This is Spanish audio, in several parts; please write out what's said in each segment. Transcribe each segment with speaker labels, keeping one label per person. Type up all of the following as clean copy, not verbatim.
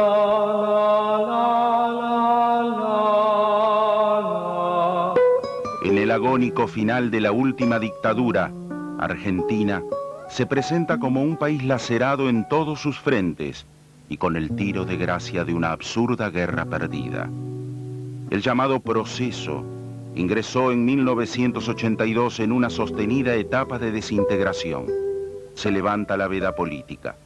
Speaker 1: En el agónico final de la última dictadura, Argentina se presenta como un país lacerado en todos sus frentes y con el tiro de gracia de una absurda guerra perdida. El llamado proceso ingresó en 1982 en una sostenida etapa de desintegración. Se levanta la veda política,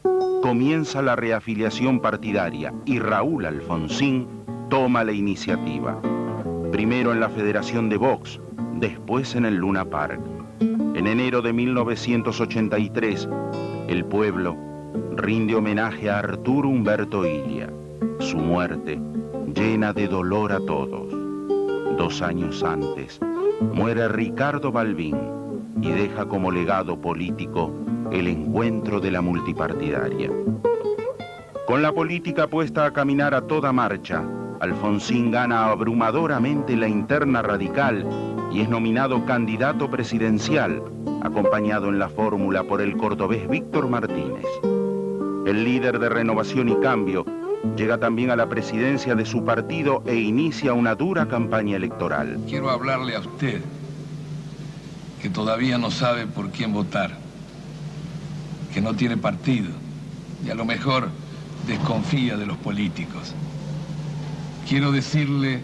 Speaker 1: comienza la reafiliación partidaria y Raúl Alfonsín toma la iniciativa. Primero en la Federación de Vox, después en el Luna Park. En enero de 1983, el pueblo rinde homenaje a Arturo Humberto Illia. Su muerte llena de dolor a todos. 2 años antes, muere Ricardo Balbín y deja como legado político el encuentro de la multipartidaria. Con la política puesta a caminar a toda marcha, Alfonsín gana abrumadoramente la interna radical y es nominado candidato presidencial, acompañado en la fórmula por el cordobés Víctor Martínez. El líder de Renovación y Cambio llega también a la presidencia de su partido e inicia una dura campaña electoral.
Speaker 2: Quiero hablarle a usted, que todavía no sabe por quién votar, que no tiene partido y a lo mejor desconfía de los políticos. Quiero decirle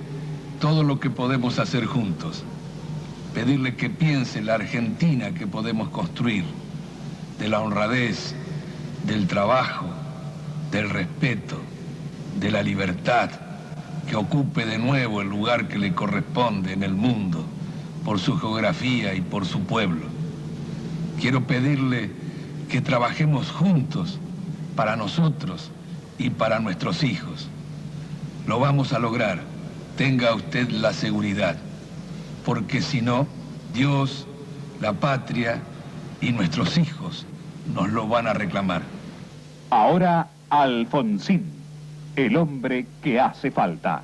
Speaker 2: todo lo que podemos hacer juntos, pedirle que piense la Argentina que podemos construir, de la honradez, del trabajo, del respeto, de la libertad, que ocupe de nuevo el lugar que le corresponde en el mundo, por su geografía y por su pueblo. Quiero pedirle que trabajemos juntos para nosotros y para nuestros hijos. Lo vamos a lograr, tenga usted la seguridad, porque si no, Dios, la patria y nuestros hijos nos lo van a reclamar.
Speaker 3: Ahora, Alfonsín, el hombre que hace falta.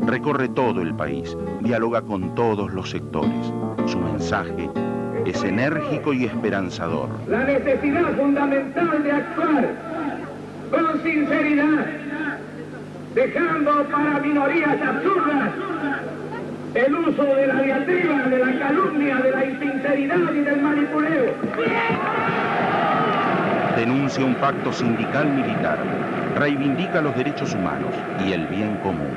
Speaker 1: Recorre todo el país, dialoga con todos los sectores. Su mensaje es enérgico y esperanzador.
Speaker 4: La necesidad fundamental de actuar con sinceridad, dejando para minorías absurdas el uso de la diatriba, de la calumnia, de la insinceridad y del manipuleo.
Speaker 1: Denuncia un pacto sindical militar, reivindica los derechos humanos y el bien común.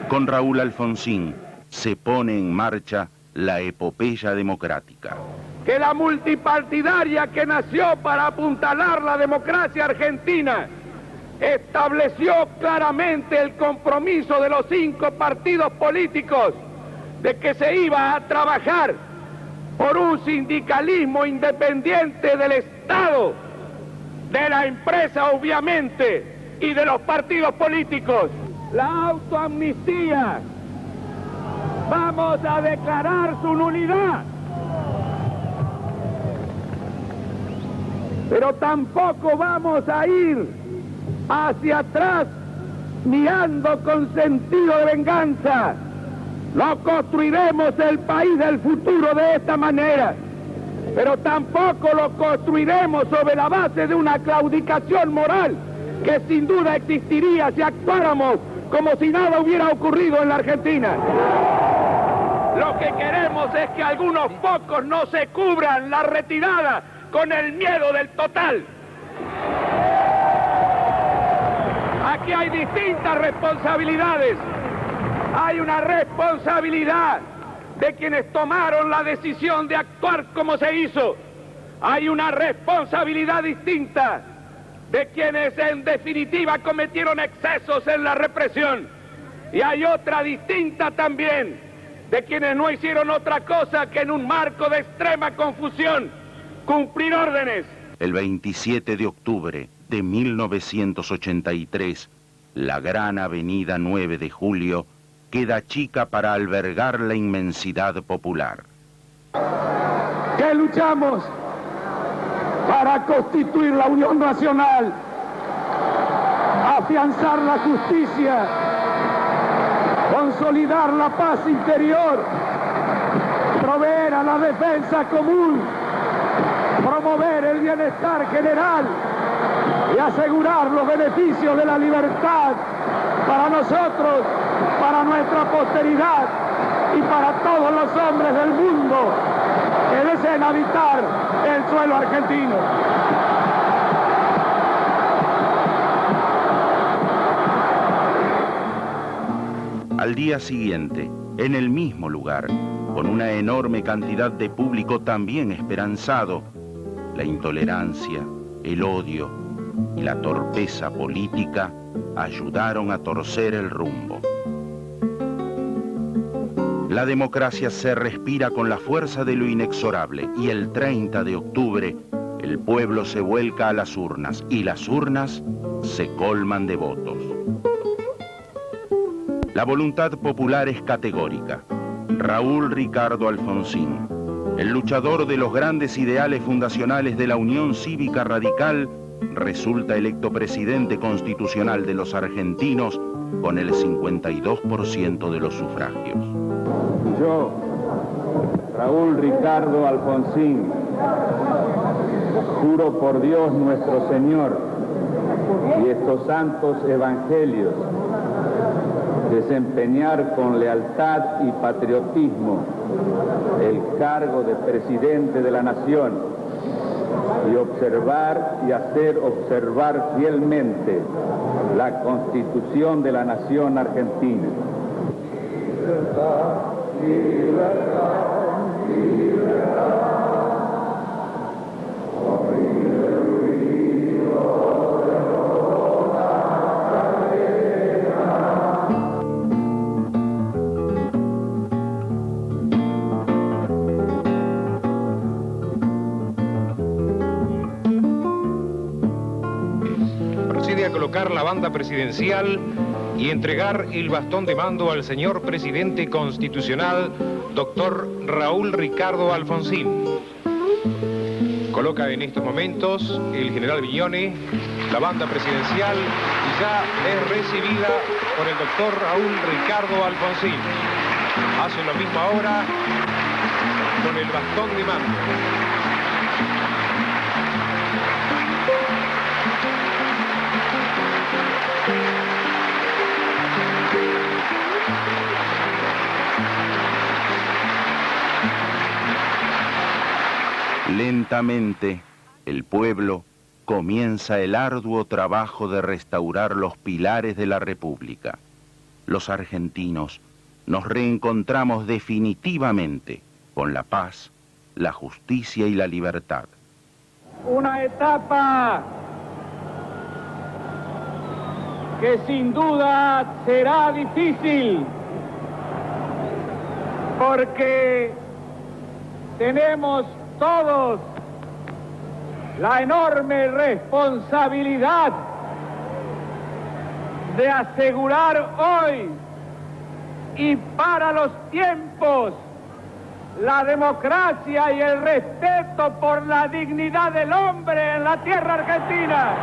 Speaker 1: Con Raúl Alfonsín se pone en marcha la epopeya democrática.
Speaker 4: Que la multipartidaria que nació para apuntalar la democracia argentina estableció claramente el compromiso de los 5 partidos políticos de que se iba a trabajar por un sindicalismo independiente del Estado, de la empresa obviamente y de los partidos políticos. La autoamnistía, vamos a declarar su nulidad, pero tampoco vamos a ir hacia atrás mirando con sentido de venganza. No construiremos el país del futuro de esta manera, pero tampoco lo construiremos sobre la base de una claudicación moral que sin duda existiría si actuáramos como si nada hubiera ocurrido en la Argentina. Lo que queremos es que algunos pocos no se cubran la retirada con el miedo del total. Aquí hay distintas responsabilidades. Hay una responsabilidad de quienes tomaron la decisión de actuar como se hizo. Hay una responsabilidad distinta de quienes en definitiva cometieron excesos en la represión. Y hay otra distinta también de quienes no hicieron otra cosa que en un marco de extrema confusión cumplir órdenes.
Speaker 1: El 27 de octubre de 1983, la gran avenida 9 de Julio queda chica para albergar la inmensidad popular.
Speaker 4: Que luchamos para constituir la Unión Nacional, afianzar la justicia, consolidar la paz interior, proveer a la defensa común, promover el bienestar general, y asegurar los beneficios de la libertad para nosotros, para nuestra posteridad y para todos los hombres del mundo que deseen habitar el suelo argentino.
Speaker 1: Al día siguiente, en el mismo lugar, con una enorme cantidad de público también esperanzado, la intolerancia, el odio y la torpeza política ayudaron a torcer el rumbo. La democracia se respira con la fuerza de lo inexorable y el 30 de octubre el pueblo se vuelca a las urnas y las urnas se colman de votos. La voluntad popular es categórica. Raúl Ricardo Alfonsín, el luchador de los grandes ideales fundacionales de la Unión Cívica Radical, resulta electo presidente constitucional de los argentinos con el 52% de los sufragios.
Speaker 4: Yo, Raúl Ricardo Alfonsín, juro por Dios nuestro Señor y estos santos evangelios desempeñar con lealtad y patriotismo el cargo de presidente de la Nación y observar y hacer observar fielmente la Constitución de la Nación Argentina.
Speaker 5: Procede a colocar la banda presidencial y entregar el bastón de mando al señor presidente constitucional, doctor Raúl Ricardo Alfonsín. Coloca en estos momentos el general Villone la banda presidencial y ya es recibida por el doctor Raúl Ricardo Alfonsín. Hace lo mismo ahora con el bastón de mando.
Speaker 1: Lentamente, el pueblo comienza el arduo trabajo de restaurar los pilares de la República. Los argentinos nos reencontramos definitivamente con la paz, la justicia y la libertad.
Speaker 4: Una etapa que sin duda será difícil, porque tenemos todos la enorme responsabilidad de asegurar hoy y para los tiempos la democracia y el respeto por la dignidad del hombre en la tierra argentina.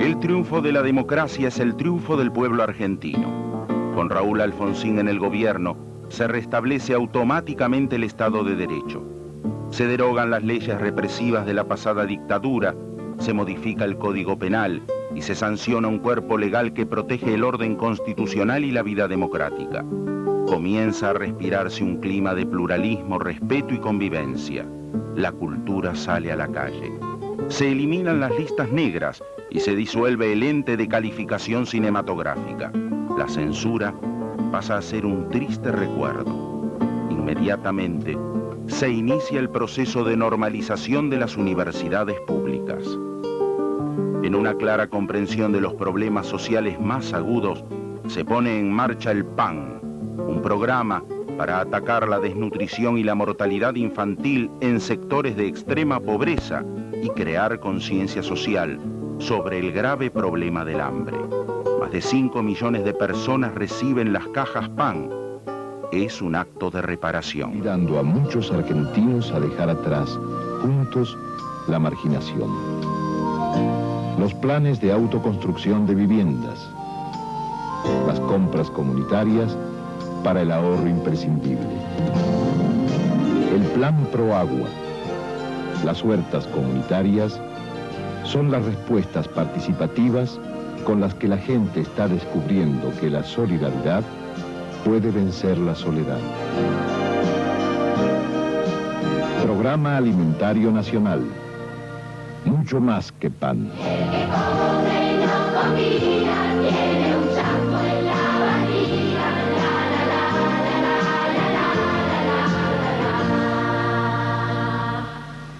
Speaker 1: El triunfo de la democracia es el triunfo del pueblo argentino. Con Raúl Alfonsín en el gobierno, se restablece automáticamente el Estado de Derecho. Se derogan las leyes represivas de la pasada dictadura, se modifica el Código Penal y se sanciona un cuerpo legal que protege el orden constitucional y la vida democrática. Comienza a respirarse un clima de pluralismo, respeto y convivencia. La cultura sale a la calle. Se eliminan las listas negras y se disuelve el ente de calificación cinematográfica. La censura pasa a ser un triste recuerdo. Inmediatamente se inicia el proceso de normalización de las universidades públicas. En una clara comprensión de los problemas sociales más agudos, se pone en marcha el PAN, un programa para atacar la desnutrición y la mortalidad infantil en sectores de extrema pobreza y crear conciencia social sobre el grave problema del hambre. Más de 5 millones de personas reciben las cajas PAN. Es un acto de reparación.
Speaker 6: Ayudando a muchos argentinos a dejar atrás, juntos, la marginación. Los planes de autoconstrucción de viviendas, las compras comunitarias para el ahorro imprescindible. El Plan Pro Agua, las huertas comunitarias, son las respuestas participativas con las que la gente está descubriendo que la solidaridad puede vencer la soledad. Programa Alimentario Nacional. Mucho más que pan.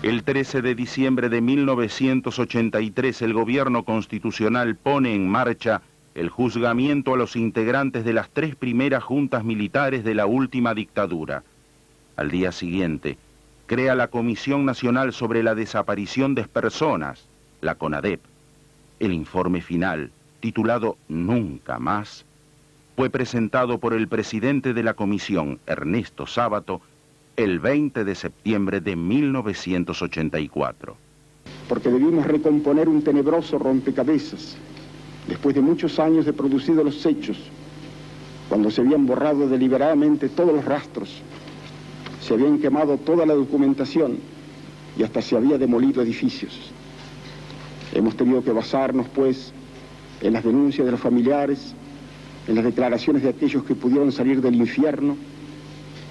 Speaker 1: El 13 de diciembre de 1983, el gobierno constitucional pone en marcha el juzgamiento a los integrantes de las 3 primeras juntas militares de la última dictadura. Al día siguiente, crea la Comisión Nacional sobre la Desaparición de Personas, la CONADEP. El informe final, titulado Nunca Más, fue presentado por el presidente de la comisión, Ernesto Sábato, el 20 de septiembre de 1984.
Speaker 7: Porque debimos recomponer un tenebroso rompecabezas, después de muchos años de producidos los hechos, cuando se habían borrado deliberadamente todos los rastros, se habían quemado toda la documentación y hasta se había demolido edificios. Hemos tenido que basarnos, pues, en las denuncias de los familiares, en las declaraciones de aquellos que pudieron salir del infierno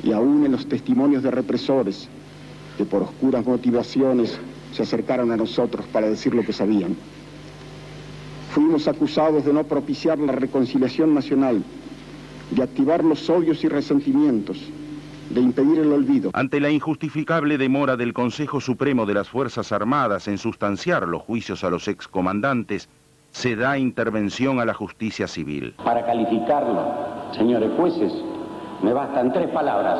Speaker 7: y aún en los testimonios de represores que por oscuras motivaciones se acercaron a nosotros para decir lo que sabían. Fuimos acusados de no propiciar la reconciliación nacional, de activar los odios y resentimientos, de impedir el olvido.
Speaker 1: Ante la injustificable demora del Consejo Supremo de las Fuerzas Armadas en sustanciar los juicios a los excomandantes, se da intervención a la justicia civil.
Speaker 8: Para calificarlo, señores jueces, me bastan 3 palabras: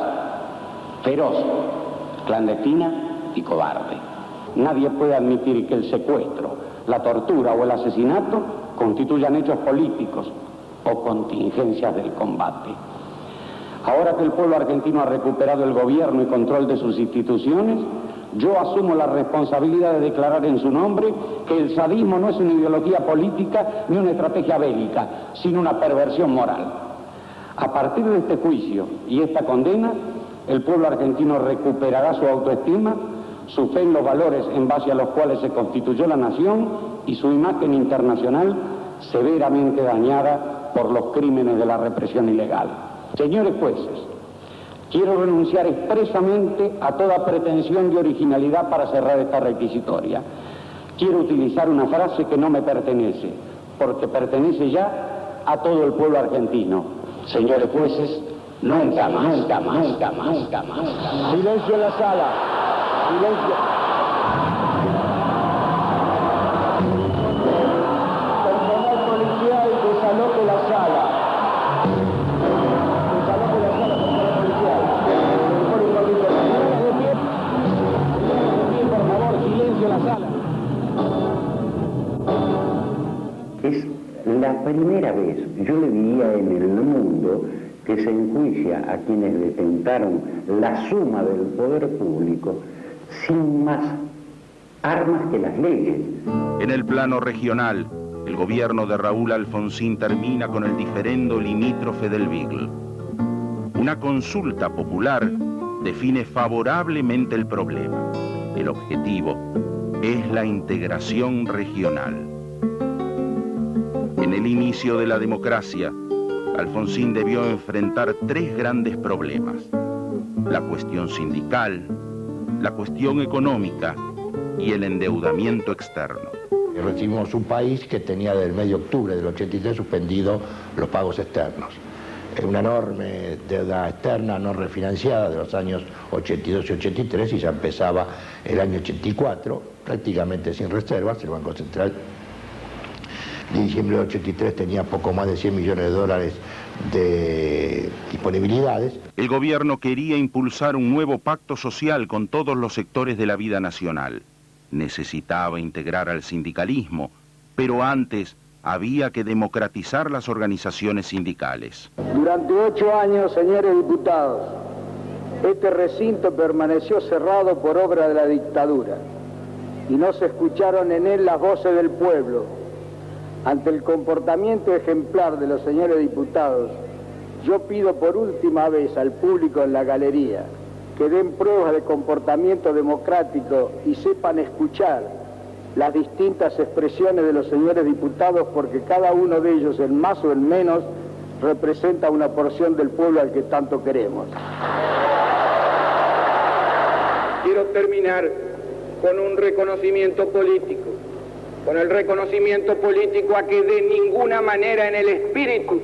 Speaker 8: feroz, clandestina y cobarde. Nadie puede admitir que el secuestro, la tortura o el asesinato constituyan hechos políticos o contingencias del combate. Ahora que el pueblo argentino ha recuperado el gobierno y control de sus instituciones, yo asumo la responsabilidad de declarar en su nombre que el sadismo no es una ideología política ni una estrategia bélica, sino una perversión moral. A partir de este juicio y esta condena, el pueblo argentino recuperará su autoestima, su fe en los valores en base a los cuales se constituyó la nación y su imagen internacional severamente dañada por los crímenes de la represión ilegal. Señores jueces, quiero renunciar expresamente a toda pretensión de originalidad para cerrar esta requisitoria. Quiero utilizar una frase que no me pertenece, porque pertenece ya a todo el pueblo argentino. Señores jueces, nunca más, nunca más, nunca más, nunca más.
Speaker 4: Silencio en la sala. Silencio. Personal policial, desaloje la sala. Desaloje la sala, personal policial. Por un momento. De pie, por favor, silencio en la sala.
Speaker 8: Es la primera vez, yo le diría en el mundo, que se enjuicia a quienes detentaron la suma del poder público sin más armas que las leyes.
Speaker 1: En el plano regional, el gobierno de Raúl Alfonsín termina con el diferendo limítrofe del Beagle. Una consulta popular define favorablemente el problema. El objetivo es la integración regional. En el inicio de la democracia, Alfonsín debió enfrentar 3 grandes problemas: la cuestión sindical, la cuestión económica y el endeudamiento externo.
Speaker 9: Recibimos un país que tenía desde el mes de octubre del 83 suspendido los pagos externos. Una enorme deuda externa no refinanciada de los años 82 y 83, y ya empezaba el año 84 prácticamente sin reservas. El Banco Central de diciembre del 83 tenía poco más de 100 millones de dólares de disponibilidades.
Speaker 1: El gobierno quería impulsar un nuevo pacto social con todos los sectores de la vida nacional. Necesitaba integrar al sindicalismo, pero antes había que democratizar las organizaciones sindicales.
Speaker 4: Durante 8 años, señores diputados, este recinto permaneció cerrado por obra de la dictadura y no se escucharon en él las voces del pueblo. Ante el comportamiento ejemplar de los señores diputados,
Speaker 7: Yo pido por última vez al público en la galería que den pruebas de comportamiento democrático y sepan escuchar las distintas expresiones de los señores diputados, porque cada uno de ellos, en más o en menos, representa una porción del pueblo al que tanto queremos. Quiero terminar con un reconocimiento político, con el reconocimiento político a que de ninguna manera en el espíritu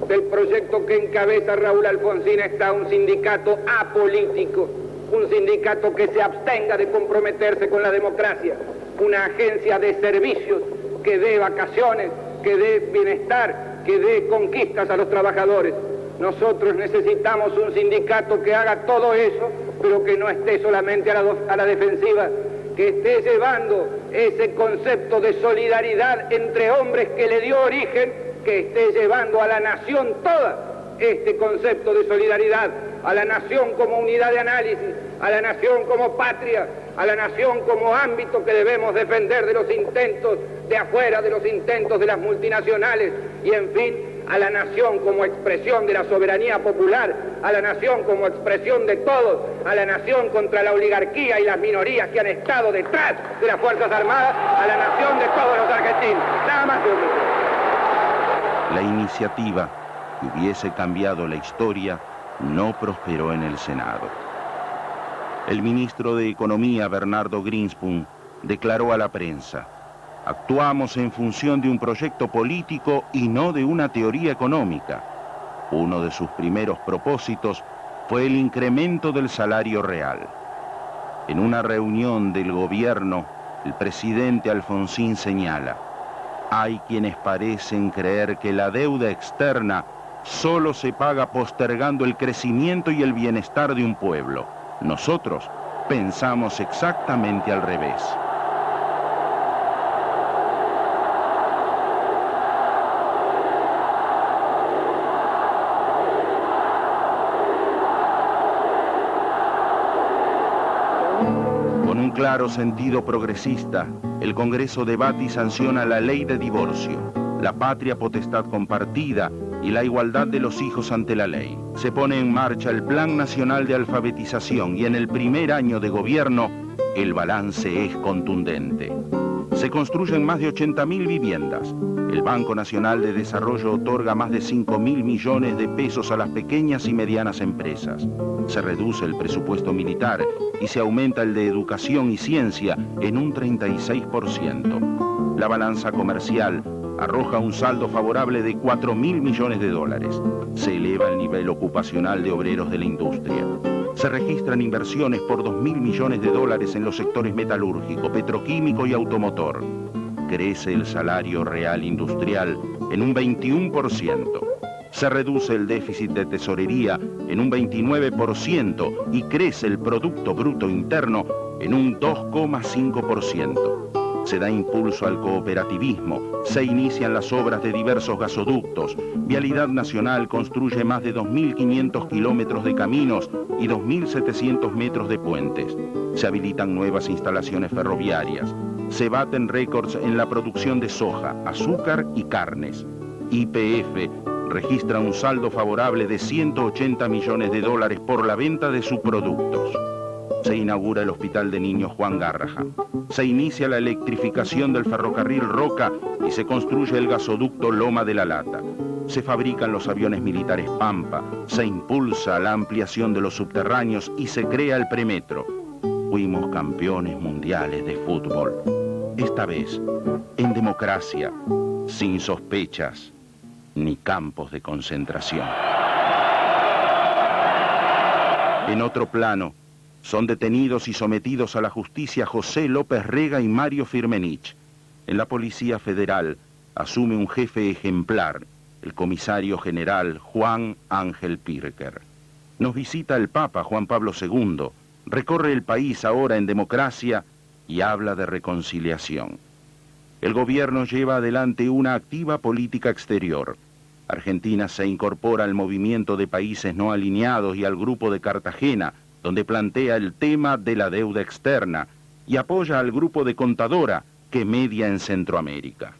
Speaker 7: del proyecto que encabeza Raúl Alfonsín está un sindicato apolítico, un sindicato que se abstenga de comprometerse con la democracia, una agencia de servicios que dé vacaciones, que dé bienestar, que dé conquistas a los trabajadores. Nosotros necesitamos un sindicato que haga todo eso, pero que no esté solamente a la defensiva, que esté llevando ese concepto de solidaridad entre hombres que le dio origen, que esté llevando a la nación toda este concepto de solidaridad, a la nación como unidad de análisis, a la nación como patria, a la nación como ámbito que debemos defender de los intentos de afuera, de los intentos de las multinacionales, y en fin, a la nación como expresión de la soberanía popular, a la nación como expresión de todos, a la nación contra la oligarquía y las minorías que han estado detrás de las Fuerzas Armadas, a la nación de todos los argentinos. Nada más, señor presidente.
Speaker 1: La iniciativa que hubiese cambiado la historia no prosperó en el Senado. El ministro de Economía, Bernardo Greenspun, declaró a la prensa: actuamos en función de un proyecto político y no de una teoría económica. Uno de sus primeros propósitos fue el incremento del salario real. En una reunión del gobierno, el presidente Alfonsín señala: hay quienes parecen creer que la deuda externa solo se paga postergando el crecimiento y el bienestar de un pueblo. Nosotros pensamos exactamente al revés. Con un claro sentido progresista, el Congreso debate y sanciona la ley de divorcio, la patria potestad compartida y la igualdad de los hijos ante la ley. Se pone en marcha el Plan Nacional de Alfabetización y en el primer año de gobierno el balance es contundente. Se construyen más de 80.000 viviendas. El Banco Nacional de Desarrollo otorga más de 5.000 millones de pesos a las pequeñas y medianas empresas. Se reduce el presupuesto militar y se aumenta el de educación y ciencia en un 36%. La balanza comercial arroja un saldo favorable de 4.000 millones de dólares. Se eleva el nivel ocupacional de obreros de la industria. Se registran inversiones por 2.000 millones de dólares en los sectores metalúrgico, petroquímico y automotor. Crece el salario real industrial en un 21%. Se reduce el déficit de tesorería en un 29% y crece el Producto Bruto Interno en un 2,5%. Se da impulso al cooperativismo, se inician las obras de diversos gasoductos, Vialidad Nacional construye más de 2.500 kilómetros de caminos y 2.700 metros de puentes. Se habilitan nuevas instalaciones ferroviarias, se baten récords en la producción de soja, azúcar y carnes. YPF registra un saldo favorable de 180 millones de dólares por la venta de sus productos. Se inaugura el Hospital de Niños Juan Garrahan. Se inicia la electrificación del ferrocarril Roca y se construye el gasoducto Loma de la Lata. Se fabrican los aviones militares Pampa, se impulsa la ampliación de los subterráneos y se crea el premetro. Fuimos campeones mundiales de fútbol. Esta vez, en democracia, sin sospechas ni campos de concentración. En otro plano, son detenidos y sometidos a la justicia José López Rega y Mario Firmenich. En la Policía Federal asume un jefe ejemplar, el comisario general Juan Ángel Pirker. Nos visita el Papa Juan Pablo II, recorre el país ahora en democracia y habla de reconciliación. El gobierno lleva adelante una activa política exterior. Argentina se incorpora al movimiento de países no alineados y al Grupo de Cartagena, donde plantea el tema de la deuda externa y apoya al Grupo de Contadora, que media en Centroamérica.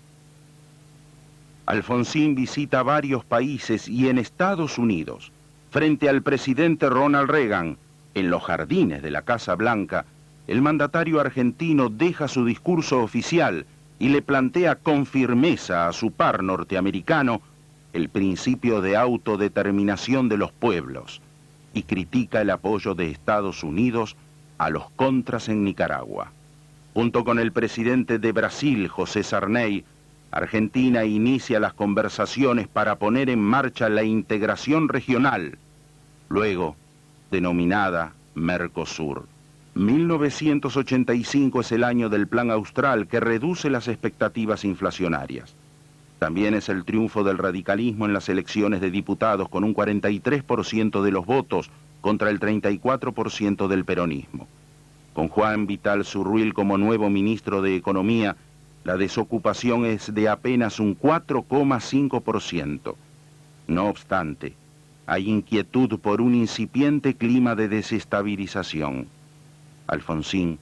Speaker 1: Alfonsín visita varios países y en Estados Unidos, frente al presidente Ronald Reagan, en los jardines de la Casa Blanca, el mandatario argentino deja su discurso oficial y le plantea con firmeza a su par norteamericano el principio de autodeterminación de los pueblos y critica el apoyo de Estados Unidos a los contras en Nicaragua. Junto con el presidente de Brasil, José Sarney, Argentina inicia las conversaciones para poner en marcha la integración regional, luego denominada Mercosur. 1985 es el año del Plan Austral que reduce las expectativas inflacionarias. También es el triunfo del radicalismo en las elecciones de diputados con un 43% de los votos contra el 34% del peronismo. Con Juan Vital Zurruil como nuevo ministro de Economía, la desocupación es de apenas un 4,5%. No obstante, hay inquietud por un incipiente clima de desestabilización. Alfonsín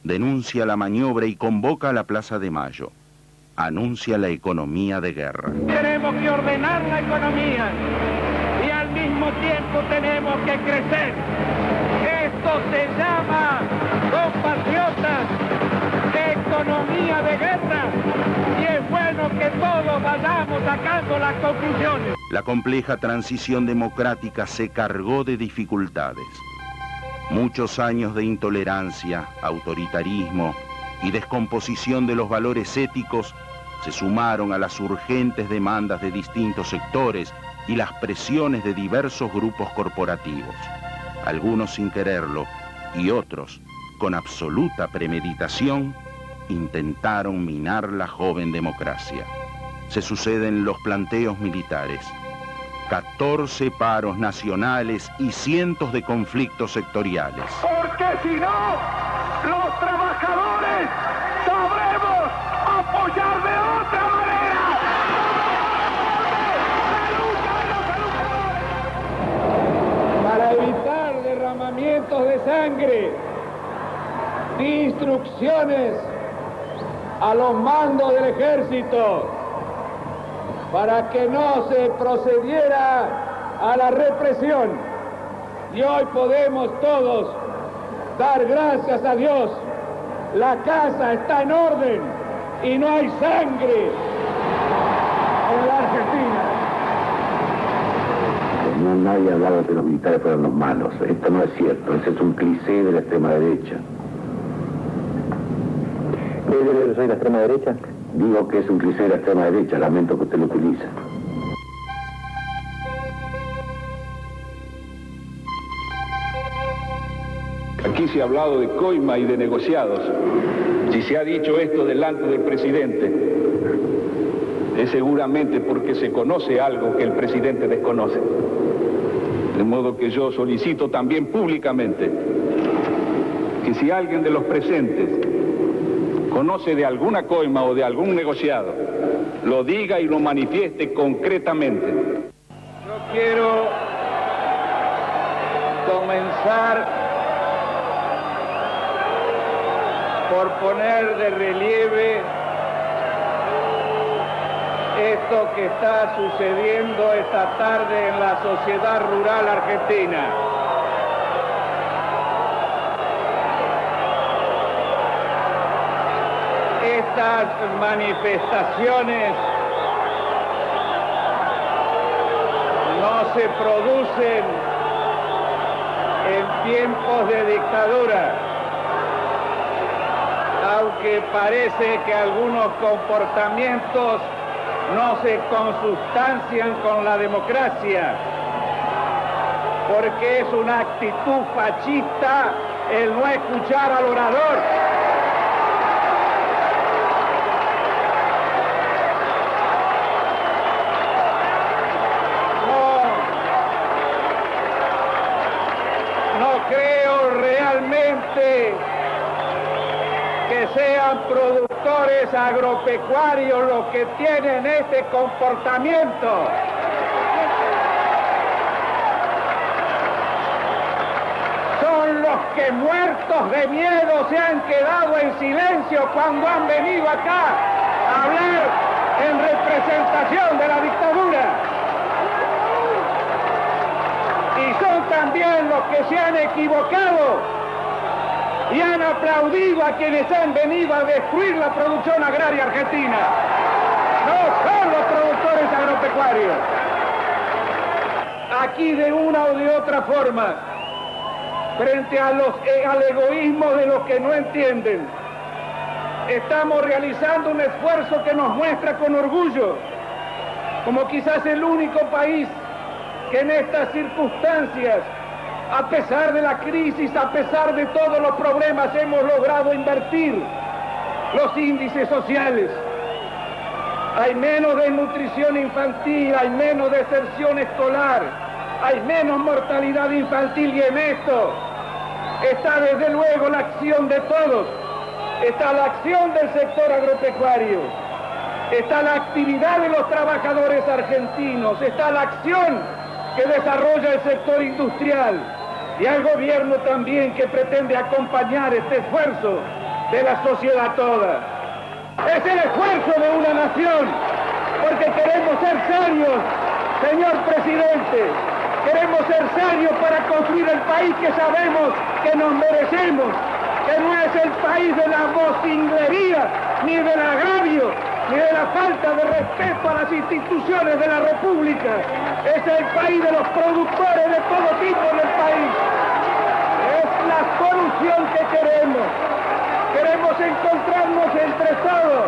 Speaker 1: denuncia la maniobra y convoca a la Plaza de Mayo. Anuncia la economía de guerra.
Speaker 4: Tenemos que ordenar la economía y al mismo tiempo tenemos que crecer. Esto se llama, compatriotas, economía de guerra, y es bueno que todos vayamos sacando las conclusiones.
Speaker 1: La compleja transición democrática se cargó de dificultades. Muchos años de intolerancia, autoritarismo y descomposición de los valores éticos se sumaron a las urgentes demandas de distintos sectores y las presiones de diversos grupos corporativos. Algunos sin quererlo y otros, con absoluta premeditación, intentaron minar la joven democracia. Se suceden los planteos militares, 14 paros nacionales y cientos de conflictos sectoriales.
Speaker 4: Porque si no, los trabajadores sabremos apoyar de otra manera. Para evitar derramamientos de sangre, di instrucciones a los mandos del ejército para que no se procediera a la represión. Y hoy podemos todos dar gracias a Dios. La casa está en orden y no hay sangre en la Argentina.
Speaker 10: No, nadie ha hablado de que los militares fueran los malos. Esto no es cierto. Ese es un cliché de la extrema derecha.
Speaker 11: ¿Qué yo soy la extrema derecha?
Speaker 10: Digo que es un cliché de la extrema derecha. Lamento que usted lo utilice.
Speaker 12: Aquí se ha hablado de coima y de negociados. Si se ha dicho esto delante del presidente, es seguramente porque se conoce algo que el presidente desconoce. De modo que yo solicito también públicamente que si alguien de los presentes conoce de alguna coima o de algún negociado, lo diga y lo manifieste concretamente.
Speaker 4: Yo quiero comenzar por poner de relieve esto que está sucediendo esta tarde en la sociedad rural argentina. Estas manifestaciones no se producen en tiempos de dictadura, aunque parece que algunos comportamientos no se consustancian con la democracia, porque es una actitud fascista el no escuchar al orador. No creo realmente que sean productores agropecuarios los que tienen este comportamiento. Son los que muertos de miedo se han quedado en silencio cuando han venido acá a hablar en representación de la dictadura. Y son también los que se han equivocado y han aplaudido a quienes han venido a destruir la producción agraria argentina. No son los productores agropecuarios. Aquí de una o de otra forma, frente al egoísmo de los que no entienden, estamos realizando un esfuerzo que nos muestra con orgullo, como quizás el único país que en estas circunstancias, a pesar de la crisis, a pesar de todos los problemas, hemos logrado invertir los índices sociales. Hay menos desnutrición infantil, hay menos deserción escolar, hay menos mortalidad infantil, y en esto está desde luego la acción de todos. Está la acción del sector agropecuario, está la actividad de los trabajadores argentinos, está la acción que desarrolla el sector industrial, y al gobierno también, que pretende acompañar este esfuerzo de la sociedad toda. Es el esfuerzo de una nación, porque queremos ser serios, señor presidente. Queremos ser serios para construir el país que sabemos que nos merecemos, que no es el país de la vocinglería, ni del agravio, ni de la falta de respeto a las instituciones de la República. Es el país de los productores de todo tipo en el país. Es la solución que queremos. Queremos encontrarnos entre todos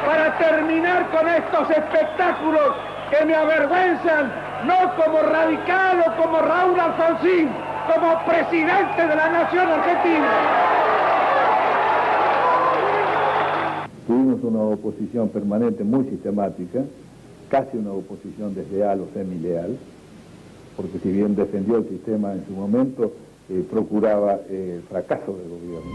Speaker 4: para terminar con estos espectáculos que me avergüenzan, no como radical o como Raúl Alfonsín, como presidente de la nación argentina.
Speaker 13: Tuvimos una oposición permanente muy sistemática, casi una oposición desleal o semileal, porque si bien defendió el sistema en su momento, procuraba el fracaso del gobierno.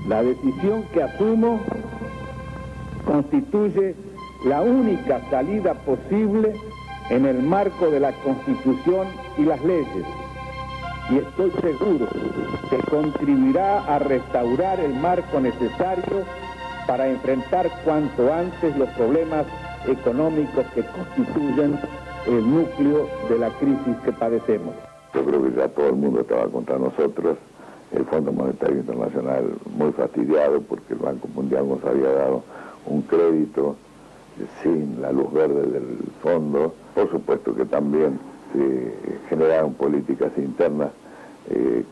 Speaker 4: La decisión que asumo constituye la única salida posible en el marco de la Constitución y las leyes, y estoy seguro que contribuirá a restaurar el marco necesario para enfrentar cuanto antes los problemas económicos que constituyen el núcleo de la crisis que padecemos.
Speaker 10: Yo creo que ya todo el mundo estaba contra nosotros. El Fondo Monetario Internacional muy fastidiado porque el Banco Mundial nos había dado un crédito sin la luz verde del fondo. Por supuesto que también se generaron políticas internas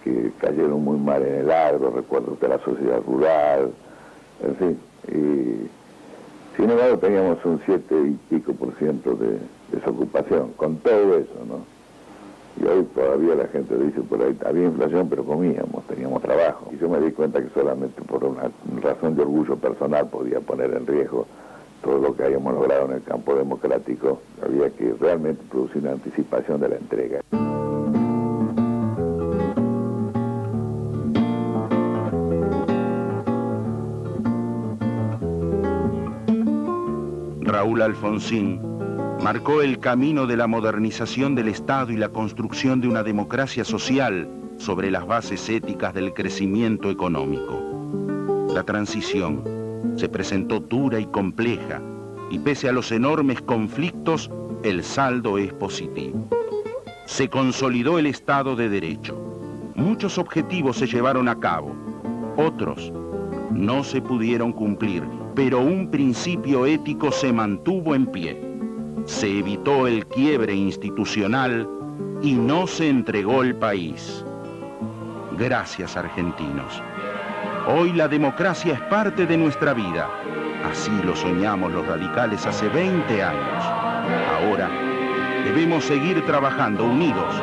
Speaker 10: que cayeron muy mal en el agro, recuerdo de la sociedad rural, en fin. Y, sin embargo, teníamos un 7 y pico % de desocupación, con todo eso, ¿no? Y hoy todavía la gente dice, por ahí había inflación, pero comíamos, teníamos trabajo. Y yo me di cuenta que solamente por una razón de orgullo personal podía poner en riesgo todo lo que habíamos logrado en el campo democrático. Había que realmente producir una anticipación de la entrega.
Speaker 1: Raúl Alfonsín marcó el camino de la modernización del Estado y la construcción de una democracia social sobre las bases éticas del crecimiento económico. La transición se presentó dura y compleja, y pese a los enormes conflictos, el saldo es positivo. Se consolidó el Estado de Derecho. Muchos objetivos se llevaron a cabo, otros no se pudieron cumplir, pero un principio ético se mantuvo en pie. Se evitó el quiebre institucional y no se entregó el país. Gracias, argentinos. Hoy la democracia es parte de nuestra vida. Así lo soñamos los radicales hace 20 años. Ahora debemos seguir trabajando unidos